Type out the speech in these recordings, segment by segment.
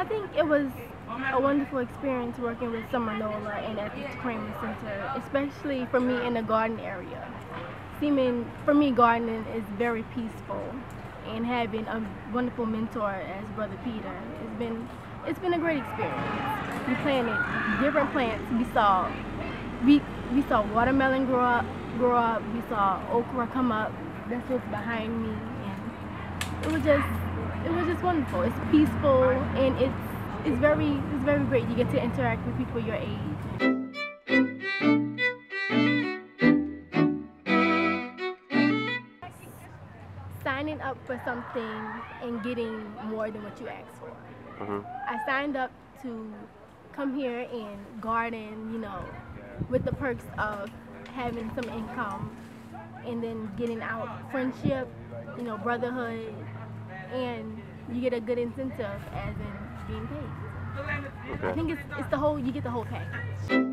I think it was a wonderful experience working with Summer NOLA and at the Tekrema Center, especially for me in the garden area. For me, gardening is very peaceful, and having a wonderful mentor as Brother Peter, it's been a great experience. We planted different plants. We saw watermelon grow up. We saw okra come up. That's what's behind me, and it was just wonderful. It's peaceful, and it's very great. You get to interact with people your age. Signing up for something and getting more than what you asked for. I signed up to come here and garden, with the perks of having some income, and then getting out friendship, brotherhood, and you get a good incentive as in being paid. Okay. I think it's the whole, you get the whole package.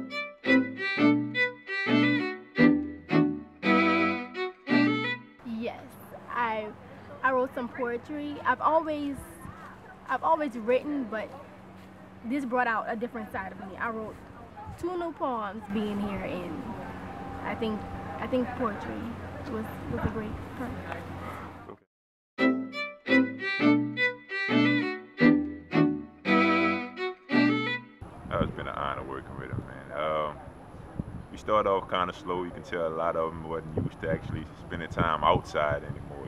Yes, I wrote some poetry. I've always written, but this brought out a different side of me. I wrote 2 new poems being here, and I think poetry was a great perk. It's been an honor working with him, man. We started off kind of slow. You can tell a lot of them wasn't used to actually spending time outside anymore,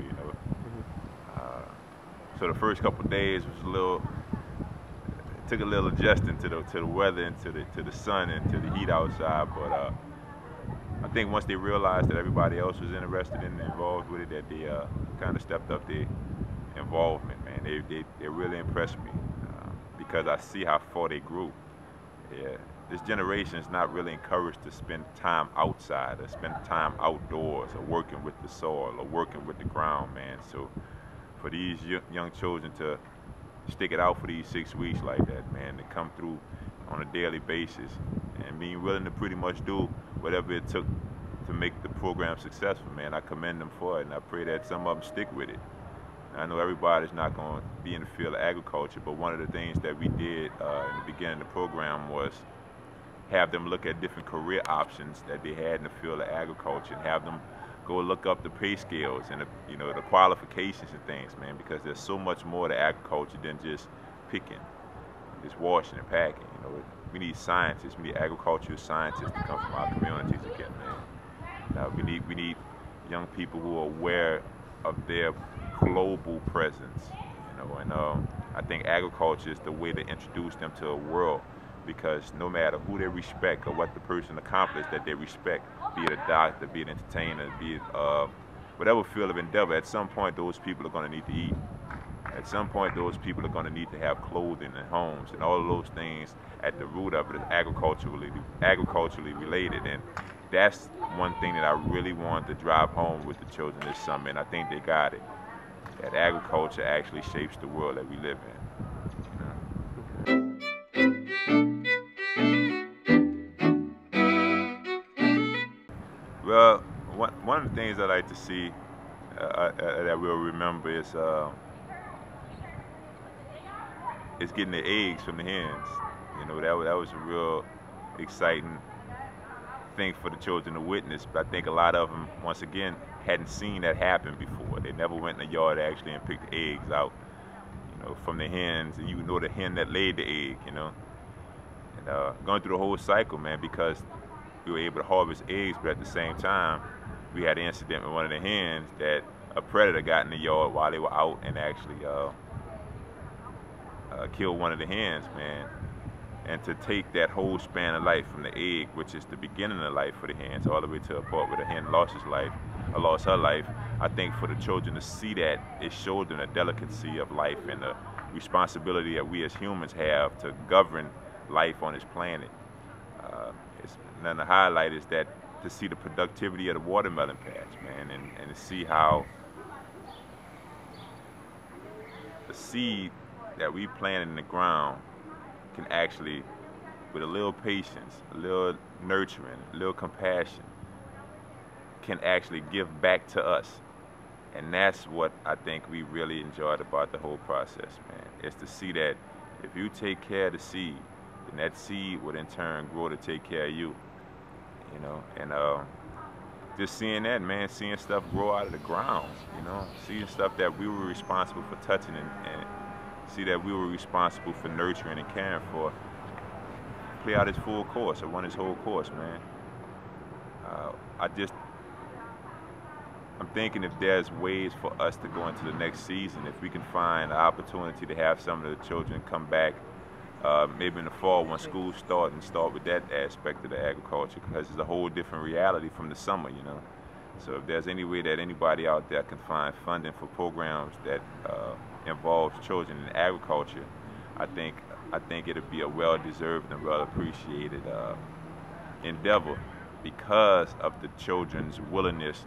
So the first couple of days was took a little adjusting to the weather and to the sun and to the heat outside. But I think once they realized that everybody else was interested and involved with it, that they kind of stepped up their involvement, man. They really impressed me because I see how far they grew. Yeah, this generation is not really encouraged to spend time outside or spend time outdoors or working with the soil or working with the ground, man. So for these young children to stick it out for these 6 weeks like that, man, to come through on a daily basis and being willing to pretty much do whatever it took to make the program successful, man, I commend them for it, and I pray that some of them stick with it. I know everybody's not going to be in the field of agriculture, but one of the things that we did in the beginning of the program was have them look at different career options that they had in the field of agriculture, and have them go look up the pay scales and the qualifications and things, man, because there's so much more to agriculture than just picking, just washing and packing. We need scientists, we need agricultural scientists to come from our communities again, man. We need young people who are aware of their global presence, and I think agriculture is the way to introduce them to a world, because no matter who they respect or what the person accomplished that they respect, be it a doctor, be it an entertainer, be it whatever field of endeavor, at some point those people are going to need to eat. At some point those people are going to need to have clothing and homes, and all of those things at the root of it is agriculturally related. And that's one thing that I really wanted to drive home with the children this summer, and I think they got it. That agriculture actually shapes the world that we live in. Well, one of the things I like to see that we'll remember is getting the eggs from the hens. That was a real exciting thing for the children to witness. But I think a lot of them, once again, hadn't seen that happen before. They never went in the yard actually and picked the eggs out, from the hens, and the hen that laid the egg, and going through the whole cycle, man, because we were able to harvest eggs, but at the same time, we had an incident with one of the hens that a predator got in the yard while they were out and actually killed one of the hens, man. And to take that whole span of life from the egg, which is the beginning of life for the hens, all the way to a part where the hen lost her life, I think for the children to see that, it showed them the delicacy of life and the responsibility that we as humans have to govern life on this planet. And the highlight is that to see the productivity of the watermelon patch, man, and to see how the seed that we planted in the ground can actually, with a little patience, a little nurturing, a little compassion, can actually give back to us. And that's what I think we really enjoyed about the whole process, man, is to see that if you take care of the seed, then that seed would in turn grow to take care of you. You know, and just seeing that, man, seeing stuff grow out of the ground, you know, seeing stuff that we were responsible for touching and see that we were responsible for nurturing and caring for, play out its full course or run its whole course, man. I'm thinking if there's ways for us to go into the next season, if we can find an opportunity to have some of the children come back, maybe in the fall when schools start, and start with that aspect of the agriculture, because it's a whole different reality from the summer, you know. So if there's any way that anybody out there can find funding for programs that involves children in agriculture, I think it'll be a well-deserved and well-appreciated endeavor, because of the children's willingness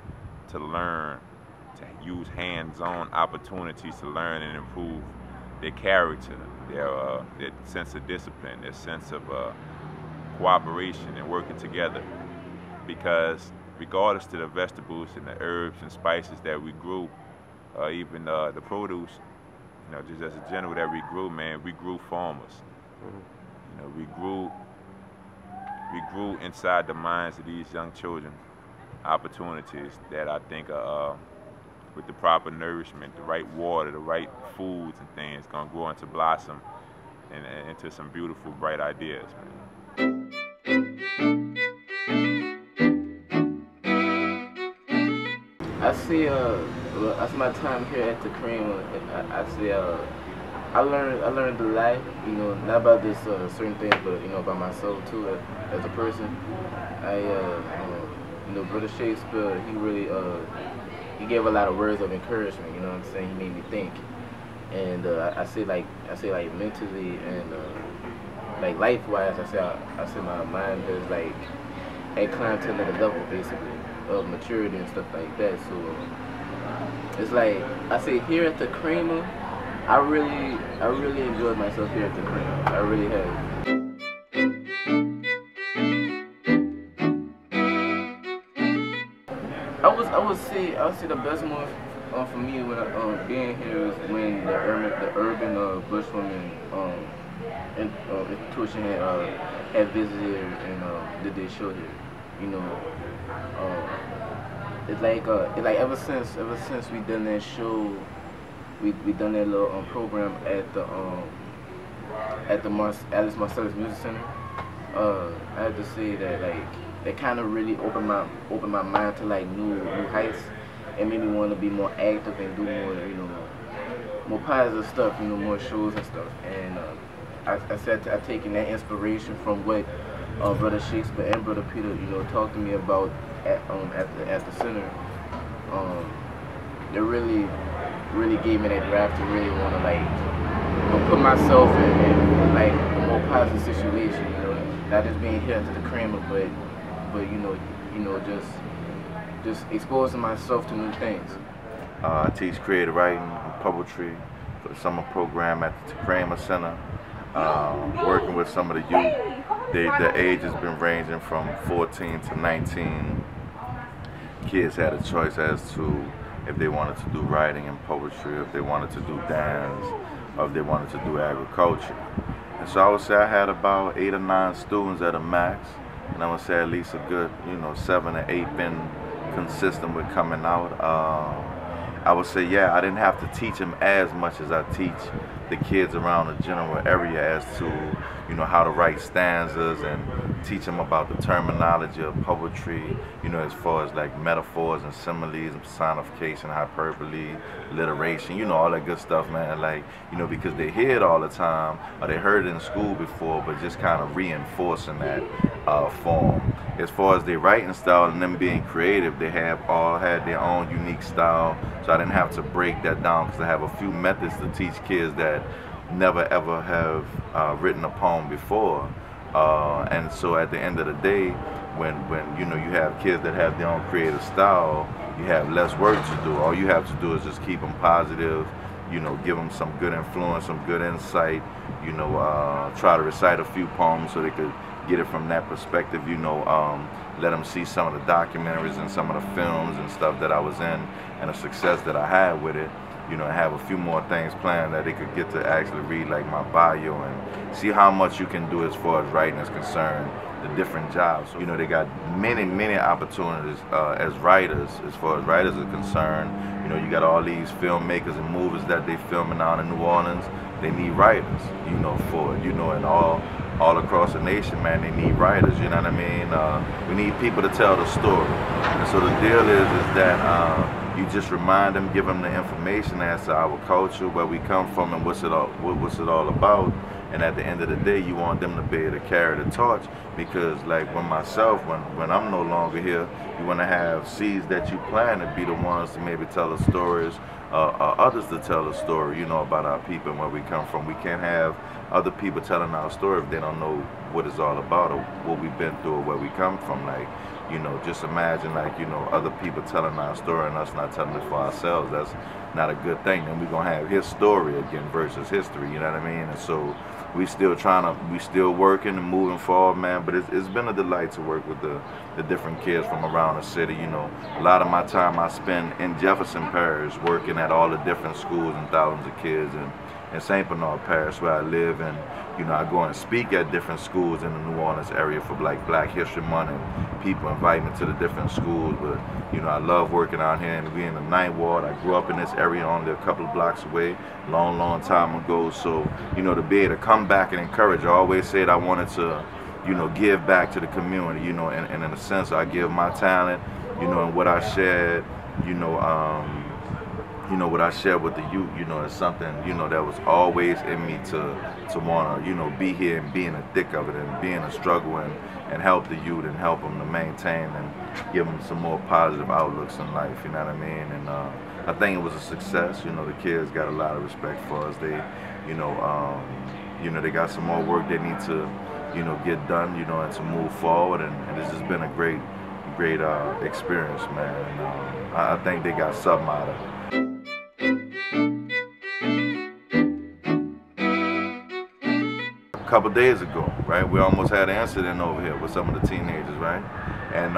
to learn, to use hands-on opportunities to learn and improve their character, their sense of discipline, their sense of cooperation and working together. Because regardless to the vegetables and the herbs and spices that we grew, even the produce, you know, just as a general that we grew, man, we grew farmers. You know, we grew inside the minds of these young children opportunities that I think with the proper nourishment, the right water, the right foods and things, gonna grow into blossom and into some beautiful, bright ideas, man. I see, that's my time here at Tekrema. I see, I learned a lot, you know, not about this certain things, but you know, about myself too, as a person. You know, Brother Shakespeare, he really, he gave a lot of words of encouragement. You know what I'm saying? He made me think, and I say like mentally and like life-wise, I say my mind is like had climbed to another level, basically, of maturity and stuff like that. So it's like I say here at Tekrema, I really enjoyed myself here at Tekrema. I really have. I would say the best moment for me when being here is when the urban bushwoman institution had visited and did their show here. You know, it's like ever since we done that show, we done that little program at the Alice Marcellus Music Center. I have to say that that kind of really opened my mind to like new heights, and made me want to be more active and do more, you know, more positive stuff, you know, more shows and stuff. And I said I've taken that inspiration from what Brother Shakespeare and Brother Peter, you know, talked to me about at the center. They really gave me that drive to really want to like, you know, put myself in like a more positive situation, you know, not just being here at Tekrema, but you know, just exposing myself to new things. I teach creative writing and poetry for the summer program at the Tekrema Center. Working with some of the youth. The age has been ranging from 14 to 19. Kids had a choice as to if they wanted to do writing and poetry, if they wanted to do dance, or if they wanted to do agriculture. And so I would say I had about 8 or 9 students at a max, and I would say at least a good, you know, 7 or 8 been consistent with coming out. I would say, yeah, I didn't have to teach them as much as I teach the kids around the general area as to, you know, how to write stanzas and teach them about the terminology of poetry, you know, as far as like metaphors and similes and personification, hyperbole, alliteration, you know, all that good stuff, man. Like, you know, because they hear it all the time, or they heard it in school before, but just kind of reinforcing that form. As far as their writing style and them being creative, they all had their own unique style, so I didn't have to break that down, because I have a few methods to teach kids that never ever have written a poem before. And so at the end of the day, when you know, you have kids that have their own creative style, you have less work to do. All you have to do is just keep them positive, you know, give them some good influence, some good insight, you know, try to recite a few poems so they could get it from that perspective, you know, let them see some of the documentaries and some of the films and stuff that I was in and the success that I had with it. you know, have a few more things planned that they could get to actually read like my bio and see how much you can do as far as writing is concerned, the different jobs. You know, they got many opportunities as writers, as far as writers are concerned. You know, you got all these filmmakers and movies that they filming out in New Orleans. They need writers, you know, for it, you know, and all across the nation, man, they need writers, you know what I mean? We need people to tell the story. And so the deal is that you just remind them, give them the information as to our culture, where we come from, and what's it all about. And at the end of the day, you want them to be able to carry the torch, because like when I'm no longer here, you want to have seeds that you plant to be the ones to maybe tell the stories, others to tell the story, you know, about our people and where we come from. We can't have other people telling our story if they don't know what it's all about or what we've been through or where we come from. Like, you know, just imagine, like, you know, other people telling our story and us not telling it for ourselves. That's not a good thing. Then we're gonna have his story again versus history, you know what I mean? And so we still working and moving forward, man. But it's been a delight to work with the different kids from around the city. You know, a lot of my time I spend in Jefferson Parish working at all the different schools and thousands of kids, and in St. Bernard Parish where I live, and you know, I go and speak at different schools in the New Orleans area for like Black History Month, and people invite me to the different schools. But you know, I love working out here, and we in the 9th Ward. I grew up in this area only a couple of blocks away, long time ago. So you know, to be able to come back and encourage, I always said I wanted to, you know, give back to the community, you know, and in a sense I give my talent, you know, and what I shared, you know, what I shared with the youth, you know, is something, you know, that was always in me to want to, you know, be here and be in the thick of it and be in the struggle and help the youth and help them to maintain and give them some more positive outlooks in life, you know what I mean? And I think it was a success. You know, the kids got a lot of respect for us. They, you know, they got some more work they need to, you know, get done, you know, and to move forward. And it's just been a great experience, man. And I think they got something out of it. A couple days ago, right, we almost had an incident over here with some of the teenagers, right? And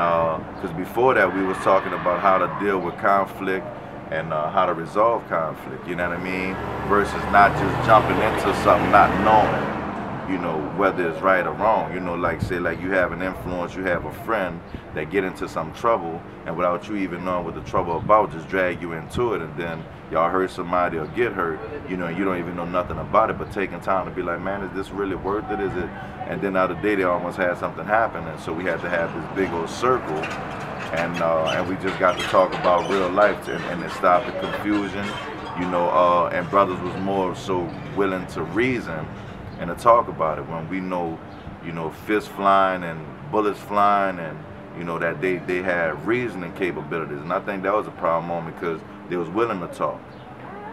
because before that we was talking about how to deal with conflict and how to resolve conflict, you know what I mean? Versus not just jumping into something not knowing, you know, whether it's right or wrong. You know, like say like you have an influence, you have a friend that get into some trouble, and without you even knowing what the trouble about, just drag you into it, and then y'all hurt somebody or get hurt, you know, and you don't even know nothing about it, but taking time to be like, man, is this really worth it? Is it? And then the other day they almost had something happen, and so we had to have this big old circle, and we just got to talk about real life and it stopped the confusion, you know, and brothers was more so willing to reason and to talk about it when we know, you know, fists flying and bullets flying, and you know that they had reasoning capabilities. And I think that was a problem moment because they was willing to talk.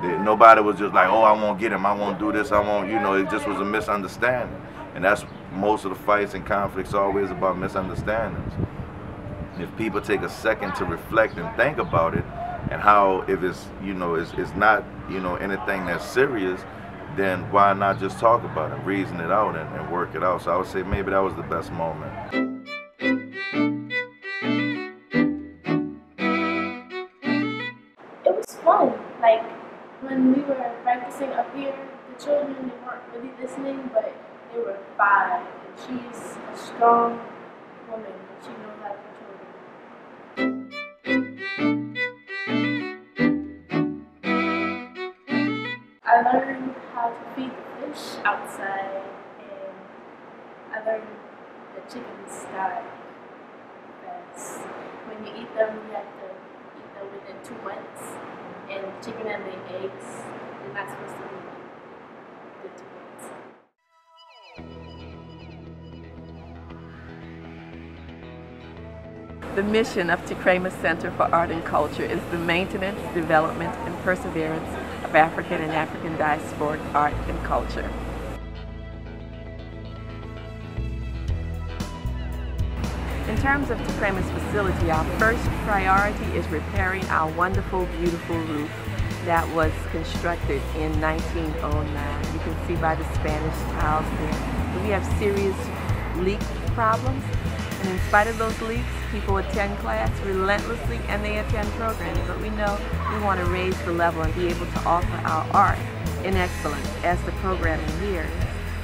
Nobody was just like, oh, I won't get him, I won't do this, I won't, you know, it just was a misunderstanding. And that's most of the fights and conflicts always about misunderstandings. If people take a second to reflect and think about it, and how if it's, you know, it's not, you know, anything that's serious, then why not just talk about it, reason it out, and work it out? So I would say maybe that was the best moment. It was fun. Like when we were practicing up here, the children, they weren't really listening, but they were 5, and she's a strong woman. She knows how to control them. I learned how to feed the fish outside, and I learned that chickens die fast. When you eat them, you have to eat them within 2 months, and chicken that lay eggs, they're not supposed to be within 2 months. The mission of Tekrema Center for Art and Culture is the maintenance, development, and perseverance of African and African diasporic art and culture. In terms of Tekrema's facility, our first priority is repairing our wonderful, beautiful roof that was constructed in 1909. You can see by the Spanish tiles there. We have serious leak problems, And in spite of those leaks, people attend class relentlessly and they attend programs. But we know we want to raise the level and be able to offer our art in excellence as the programming years.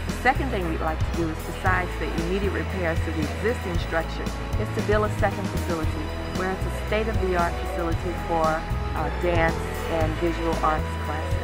The second thing we'd like to do is, besides the immediate repairs to the existing structure, is to build a second facility where it's a state-of-the-art facility for dance and visual arts classes.